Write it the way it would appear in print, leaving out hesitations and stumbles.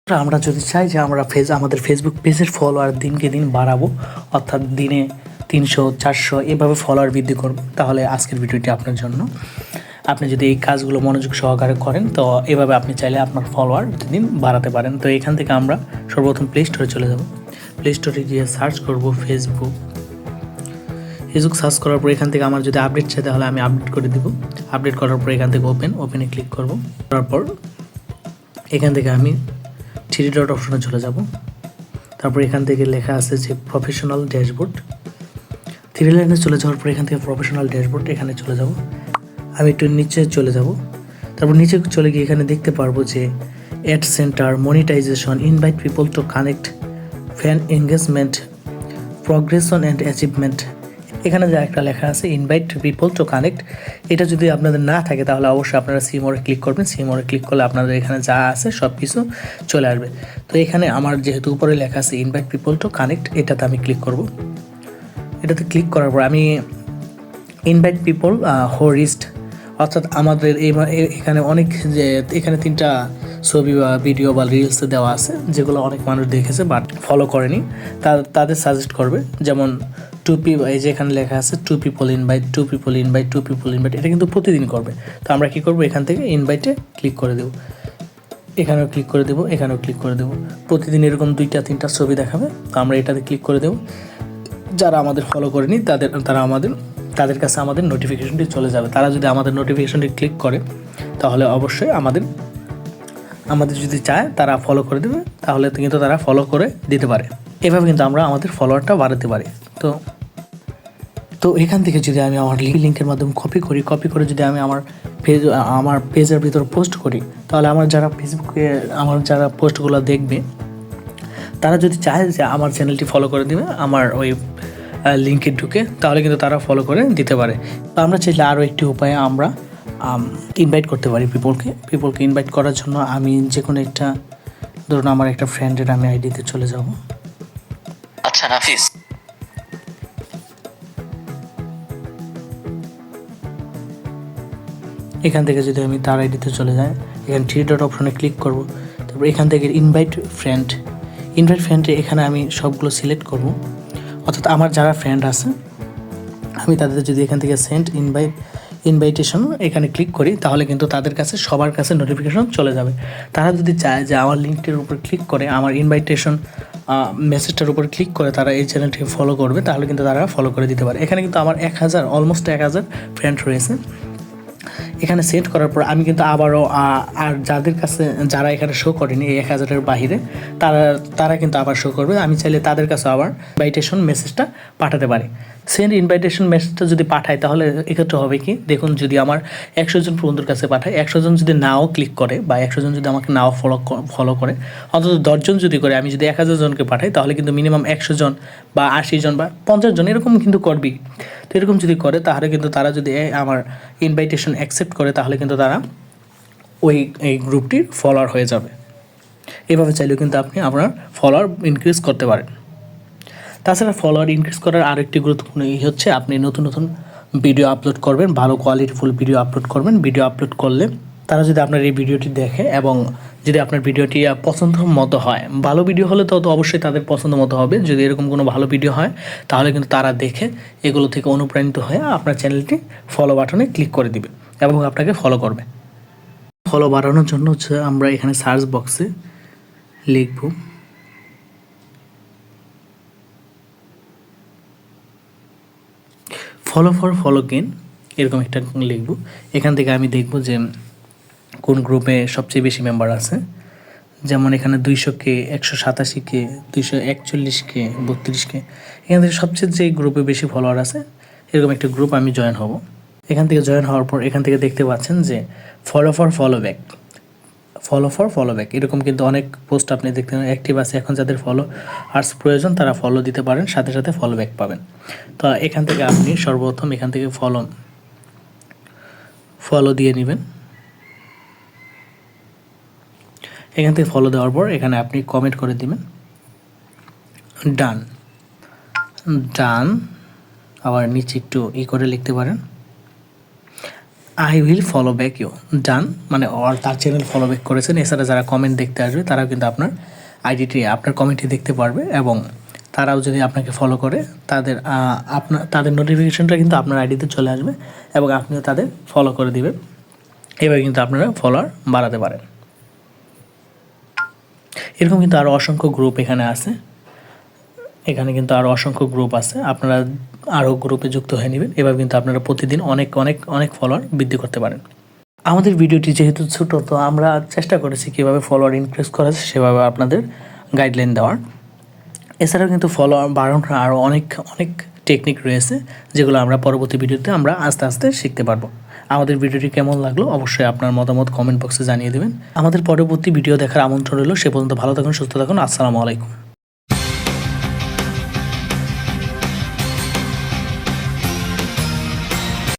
আমরা যদি চাই যে আমরা আমাদের ফেসবুক পেজের ফলোয়ার দিনকে দিন বাড়াবো, অর্থাৎ দিনে 300 400 এভাবে ফলোয়ার বৃদ্ধি করব, তাহলে আজকের ভিডিওটি আপনার জন্য। আপনি যদি এই কাজগুলো মনোযোগ সহকারে করেন তো এভাবে আপনি চাইলে আপনার ফলোয়ার দিন বাড়াতে পারেন। তো এখান থেকে আমরা সর্বপ্রথম প্লে স্টোরে চলে যাব। প্লে স্টোরে গিয়ে সার্চ করব ফেসবুক সার্চ করার পর এখান থেকে আমার যদি আপডেট চাই তাহলে আমি আপডেট করে দিব। আপডেট করার পর এখান থেকে ওপেনে ক্লিক করব। তারপর এখান থেকে আমি 3 ডট অপশনে চলে যাব। তারপর এখান থেকে লেখা আছে যে প্রফেশনাল ড্যাশবোর্ড। 3 লাইনে চলে যাওয়ার পর এখান থেকে প্রফেশনাল ড্যাশবোর্ড এখানে চলে যাব। আমি একটু নিচে চলে যাব। তারপর নিচে চলে গিয়ে এখানে দেখতে পারবো যে ad centre, monetisation, invite people to connect, fan engagement, progression and achievement. এখানে যা একটা লেখা আছে ইনভাইট পিপল টু কানেক্ট, এটা যদি আপনাদের না থাকে তাহলে অবশ্যই আপনারা সিমোরে ক্লিক করবেন। সিমোরে ক্লিক করলে আপনাদের এখানে যা আছে সব কিছু চলে আসবে। তো এখানে আমার যেহেতু উপরে লেখা আছে ইনভাইট পিপল টু কানেক্ট, এটাতে আমি ক্লিক করব। এটাতে ক্লিক করার পর আমি ইনভাইট পিপল হো রিস্ট, অর্থাৎ আমাদের এখানে অনেক যে এখানে 3টা ছবি বা ভিডিও বা রিলস দেওয়া আছে যেগুলো অনেক মানুষ দেখেছে বাট ফলো করেনি, তাদের সাজেস্ট করবে। যেমন এই যে এখানে লেখা আছে 2 people invite, 2 people invite, 2 people invite, এটা কিন্তু প্রতিদিন করবে। তো আমরা কী করবো, এখান থেকে ইনভাইটে ক্লিক করে দেবো, এখানেও ক্লিক করে দেবো, এখানেও ক্লিক করে দেবো। প্রতিদিন এরকম 2টা 3টা ছবি দেখাবে, তো আমরা এটাতে ক্লিক করে দেবো। যারা আমাদের ফলো করেনি তাদের কাছে আমাদের নোটিফিকেশনটি চলে যাবে। তারা যদি আমাদের নোটিফিকেশনটি ক্লিক করে তাহলে অবশ্যই আমাদের যদি চায় তারা ফলো করে দেবে, তাহলে কিন্তু তারা ফলো করে দিতে পারে। এভাবে কিন্তু আমরা আমাদের ফলোয়ারটা বাড়াতে পারি। তো এখান থেকে যদি আমি আমার লিঙ্কের মাধ্যমে কপি করে যদি আমি আমার পেজের ভিতর পোস্ট করি, তাহলে আমার যারা ফেসবুকে আমার যারা পোস্টগুলো দেখবে তারা যদি চায় যে আমার চ্যানেলটি ফলো করে দিবে আমার ওই লিঙ্কে ঢুকে, তাহলে কিন্তু তারা ফলো করে দিতে পারে। তো আমরা চাইলে আরও একটি উপায়ে আমরা ইনভাইট করতে পারি পিপলকে ইনভাইট করার জন্য আমি যে কোনো একটা, ধরুন আমার একটা ফ্রেন্ডের আমি আইডিতে চলে যাব। আচ্ছা নাফিস, এখান থেকে যদি আমি তার আইডিতে চলে যাই, এখানে 3 ডট অপশনে ক্লিক করব। তারপর এখান থেকে ইনভাইট ফ্রেন্ডে এখানে আমি সবগুলো সিলেক্ট করব, অর্থাৎ আমার যারা ফ্রেন্ড আছে আমি তাদের যদি এখান থেকে সেন্ড ইনভাইটেশন এখানে ক্লিক করি, তাহলে কিন্তু তাদের কাছে সবার কাছে নোটিফিকেশন চলে যাবে। তারা যদি চায় যে আমার লিঙ্কটির উপর ক্লিক করে আমার ইনভাইটেশন মেসেজটার উপর ক্লিক করে তারা এই চ্যানেলটিকে ফলো করবে, তাহলে কিন্তু তারা ফলো করে দিতে পারে। এখানে কিন্তু আমার অলমোস্ট 1000 ফ্রেন্ড রয়েছে। এখানে সেট করার পর আমি কিন্তু আবারও আর যাদের কাছে যারা এখানে শো করেনি এই 1000-এর বাহিরে, তারা কিন্তু আবার শো করবে। আমি চাইলে তাদের কাছে আবার ইনভাইটেশন মেসেজটা পাঠাতে পারি। সেন্ড ইনভাইটেশন মেসেজটা যদি পাঠাই তাহলে এক্ষেত্রে হবে কি, দেখুন যদি আমার 100 জন বন্ধুর কাছে পাঠায়, 100 জন যদি নাও ক্লিক করে বা 100 জন যদি আমাকে নাও ফলো করে, অন্তত 10 জন যদি করে, আমি যদি 1000 জনকে পাঠাই তাহলে কিন্তু মিনিমাম 100 জন বা 80 জন বা 50 জন এরকম কিন্তু করবেই। তো এরকম যদি করে তাহলে কিন্তু তারা যদি আমার ইনভাইটেশন অ্যাকসেপ্ট করে তাহলে কিন্তু তারা এই গ্রুপটির ফলোয়ার হয়ে যাবে। এভাবে চাইলেও কিন্তু আপনি আপনার ফলোয়ার ইনক্রিজ করতে পারেন। তাছাড়া ফলোয়ার ইনক্রিজ করার আরেকটি গুরুত্বপূর্ণ হচ্ছে আপনি নতুন ভিডিও আপলোড করবেন, ভালো কোয়ালিটিফুল ভিডিও আপলোড করবেন। ভিডিও আপলোড করলে তারা যদি আপনার এই ভিডিওটি দেখে এবং যদি আপনার ভিডিওটি পছন্দ মতো হয়, ভালো ভিডিও হলে তো অবশ্যই তাদের পছন্দ মতো হবে। যদি এরকম কোনো ভালো ভিডিও হয় তাহলে কিন্তু তারা দেখে এগুলো থেকে অনুপ্রাণিত হয়ে আপনার চ্যানেলটি ফলো বাটনে ক্লিক করে দিবে এবং আপনাকে ফলো করবে। ফলো বাড়ানোর জন্য হচ্ছে আমরা এখানে সার্চ বক্সে লিখব ফলো গেন, এরকম একটা লিখব। এখান থেকে আমি দেখব যে কোন গ্রুপে সবচেয়ে বেশি মেম্বার আছে। যেমন এখানে 200K, 187K, 241K, 32K, এখান থেকে সবচেয়ে যে গ্রুপে বেশি ফলোয়ার আছে এরকম একটা গ্রুপ আমি জয়েন হব। এখান থেকে জয়েন হওয়ার পর এখান থেকে দেখতে পাচ্ছেন যে ফলো ফর ফলো ব্যাক এরকম কিন্তু অনেক পোস্ট আপনি দেখতে অ্যাক্টিভ আছে। এখন যাদের ফলো আর্স প্রয়োজন তারা ফলো দিতে পারেন, সাথে সাথে ফলো ব্যাক পাবেন। তো এখান থেকে আপনি সর্বপ্রথম এখান থেকে ফলো দিয়ে নেবেন। এখান থেকে ফলো দেওয়ার পর এখানে আপনি কমেন্ট করে দিবেন ডান, আবার নিচে একটু করে লিখতে পারেন। I will follow back you, done, মানে আর তার চ্যানেল ফলো ব্যাক করেছেন। এছাড়া যারা কমেন্ট দেখতে আসবে তারাও কিন্তু আপনার আইডিটি, আপনার কমেন্টটি দেখতে পারবে, এবং তারাও যদি আপনাকে ফলো করে তাদের নোটিফিকেশনটা কিন্তু আপনার আইডিতে চলে আসবে, এবং আপনিও তাদের ফলো করে দিবেন। এভাবে কিন্তু আপনারা ফলোয়ার বাড়াতে পারেন। এরকম কিন্তু আরও অসংখ্য গ্রুপ এখানে আছে, এখানে কিন্তু আরও অসংখ্য গ্রুপ আছে, আপনারা আরও গ্রুপে যুক্ত হয়ে নেবেন। এভাবে কিন্তু আপনারা প্রতিদিন অনেক অনেক অনেক ফলোয়ার বৃদ্ধি করতে পারেন। আমাদের ভিডিওটি যেহেতু ছোটো, তো আমরা চেষ্টা করেছি কীভাবে ফলোয়ার ইনক্রিজ করা যায় সেভাবে আপনাদের গাইডলাইন দেওয়ার। এছাড়াও কিন্তু ফলোয়ার বাড়ানোর আরও অনেক অনেক টেকনিক রয়েছে, যেগুলো আমরা পরবর্তী ভিডিওতে আমরা আস্তে আস্তে শিখতে পারবো। আমাদের ভিডিওটি কেমন লাগলো অবশ্যই আপনার মতামত কমেন্ট বক্সে জানিয়ে দেবেন। আমাদের পরবর্তী ভিডিও দেখার আমন্ত্রণ রইল। সে পর্যন্ত ভালো থাকুন, সুস্থ থাকুন। আসসালামু আলাইকুম।